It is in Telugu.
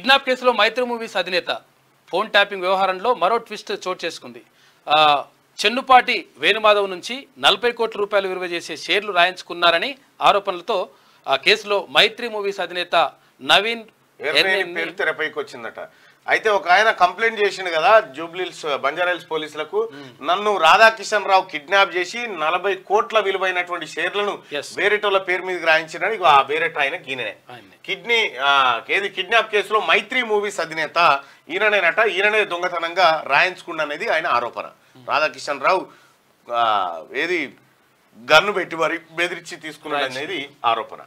కిడ్నాప్ కేసులో మైత్రి మూవీస్ అధినేత ఫోన్ ట్యాపింగ్ వ్యవహారంలో మరో ట్విస్ట్ చోటు చేసుకుంది. చెన్నుపాటి వేణుమాధవ్ నుంచి 40 కోట్ల రూపాయలు విలువ చేసే షేర్లు రాయించుకున్నారని ఆరోపణలతో ఆ కేసులో మైత్రి మూవీస్ అధినేత నవీన్ పేరు తెరపైకి వచ్చిందట. అయితే ఒక ఆయన కంప్లైంట్ చేసిండు కదా జూబ్లీహిల్స్ బంజారాహిల్స్ పోలీసులకు, నన్ను రాధాకిషన్ రావు కిడ్నాప్ చేసి 40 కోట్ల విలువైనటువంటి షేర్లను వేరేటోళ్ళ పేరు మీదకి రాయించినని ఆ వేరేట ఆయన ఈయననే కిడ్నాప్ కేసులో మైత్రి మూవీస్ అధినేత ఈయననేనట. ఈయననే దొంగతనంగా రాయించుకున్నది ఆయన ఆరోపణ. రాధాకిషన్ రావు గన్ను పెట్టి మరి బెదిరించి తీసుకున్నాడు అనేది ఆరోపణ.